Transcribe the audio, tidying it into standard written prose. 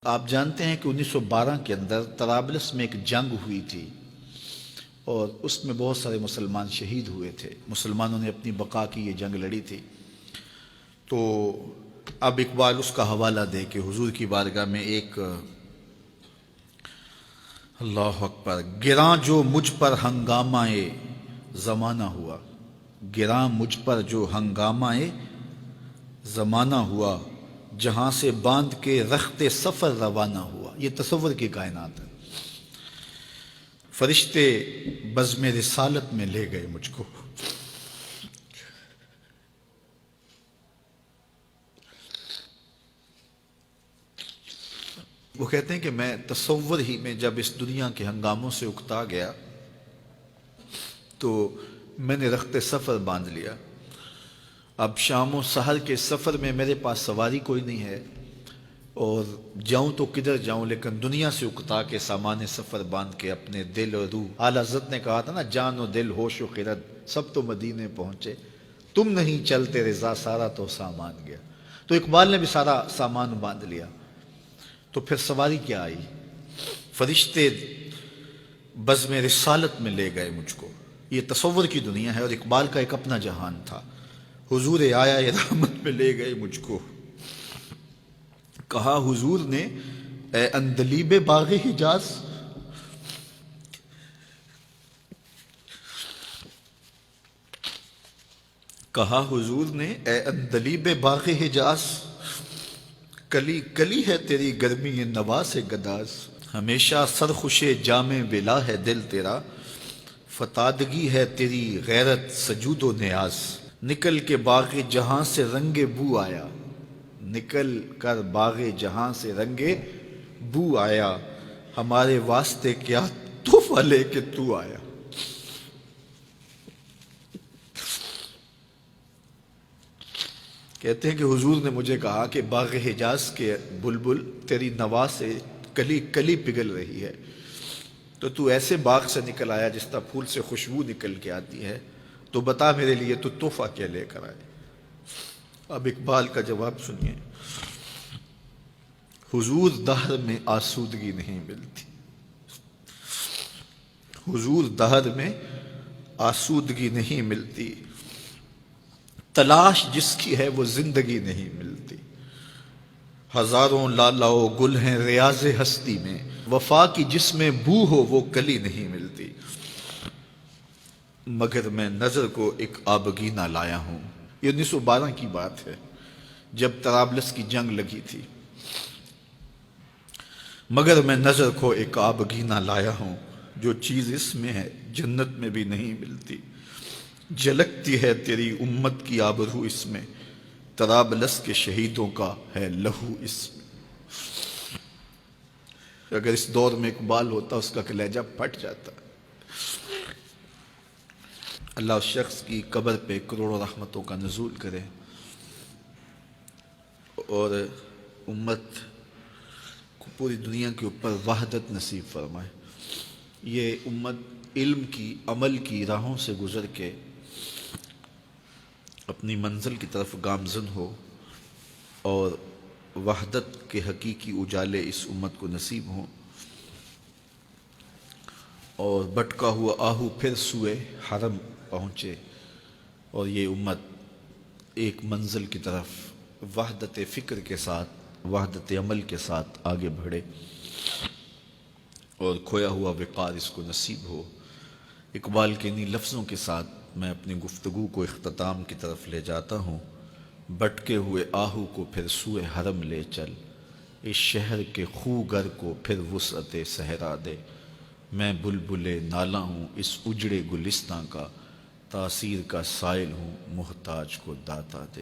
آپ جانتے ہیں کہ 1912 کے اندر طرابلس میں ایک جنگ ہوئی تھی اور اس میں بہت سارے مسلمان شہید ہوئے تھے۔ مسلمانوں نے اپنی بقا کی یہ جنگ لڑی تھی۔ تو اب اقبال اس کا حوالہ دے کہ حضور کی بارگاہ میں ایک اللہ اکبر، گراں جو مجھ پر ہنگامہ زمانہ ہوا، گراں مجھ پر جو ہنگامہ زمانہ ہوا، جہاں سے باندھ کے رخت سفر روانہ ہوا۔ یہ تصور کی کائنات ہے۔ فرشتے بزم رسالت میں لے گئے مجھ کو، وہ کہتے ہیں کہ میں تصور ہی میں جب اس دنیا کے ہنگاموں سے اکتا گیا تو میں نے رخت سفر باندھ لیا۔ اب شام و سحر کے سفر میں میرے پاس سواری کوئی نہیں ہے اور جاؤں تو کدھر جاؤں، لیکن دنیا سے اکتا کے سامان سفر باندھ کے اپنے دل اور روح، اعلیٰ حضرت نے کہا تھا نا، جان و دل ہوش و خرد سب تو مدینے پہنچے، تم نہیں چلتے رضا سارا تو سامان گیا۔ تو اقبال نے بھی سارا سامان باندھ لیا، تو پھر سواری کیا آئی؟ فرشتے بزم رسالت میں لے گئے مجھ کو۔ یہ تصور کی دنیا ہے اور اقبال کا ایک اپنا جہان تھا۔ حضور آیا یہ رحمت میں لے گئے مجھ کو، کہا حضور نے اے اندلیب باغ حجاز، کہا حضور نے اے اندلیب باغ حجاز، کلی کلی ہے تیری گرمی نوا سے گداز، ہمیشہ سرخوش جام ولا ہے دل تیرا، فتادگی ہے تیری غیرت سجود و نیاز، نکل کے باغ جہاں سے رنگ بو آیا، نکل کر باغ جہاں سے رنگ بو آیا، ہمارے واسطے کیا تحفہ لے کے تو آیا۔ کہتے ہیں کہ حضور نے مجھے کہا کہ باغ حجاز کے بلبل تیری نوا سے کلی کلی پگھل رہی ہے، تو ایسے باغ سے نکل آیا جس طرح پھول سے خوشبو نکل کے آتی ہے، تو بتا میرے لیے تو تحفہ کیا لے کر آئے؟ اب اقبال کا جواب سنیے، حضور دہر میں آسودگی نہیں ملتی، حضور دہر میں آسودگی نہیں ملتی، تلاش جس کی ہے وہ زندگی نہیں ملتی، ہزاروں لالا و گل ہیں ریاض ہستی میں، وفا کی جس میں بو ہو وہ کلی نہیں ملتی، مگر میں نظر کو ایک آبگینہ لایا ہوں۔ یہ 1912 کی بات ہے جب طرابلس کی جنگ لگی تھی۔ مگر میں نظر کو ایک آبگینہ لایا ہوں، جو چیز اس میں ہے جنت میں بھی نہیں ملتی، جھلکتی ہے تیری امت کی آبرو اس میں، طرابلس کے شہیدوں کا ہے لہو اس میں۔ اگر اس دور میں اقبال ہوتا اس کا کلیجہ پھٹ جاتا۔ اللہ اس شخص کی قبر پہ کروڑوں رحمتوں کا نزول کرے اور امت کو پوری دنیا کے اوپر وحدت نصیب فرمائے۔ یہ امت علم کی، عمل کی راہوں سے گزر کے اپنی منزل کی طرف گامزن ہو اور وحدت کے حقیقی اجالے اس امت کو نصیب ہوں، اور بھٹکا ہوا آہو پھر سوئے حرم پہنچے اور یہ امت ایک منزل کی طرف وحدت فکر کے ساتھ، وحدت عمل کے ساتھ آگے بڑھے اور کھویا ہوا وقار اس کو نصیب ہو۔ اقبال کے انہی لفظوں کے ساتھ میں اپنی گفتگو کو اختتام کی طرف لے جاتا ہوں۔ بھٹکے ہوئے آہو کو پھر سوئے حرم لے چل، اس شہر کے خوگر کو پھر وسعت صحرا دے، میں بلبل نالہ ہوں اس اجڑے گلستاں کا، تاثیر کا سائل ہوں محتاج کو داتا دے۔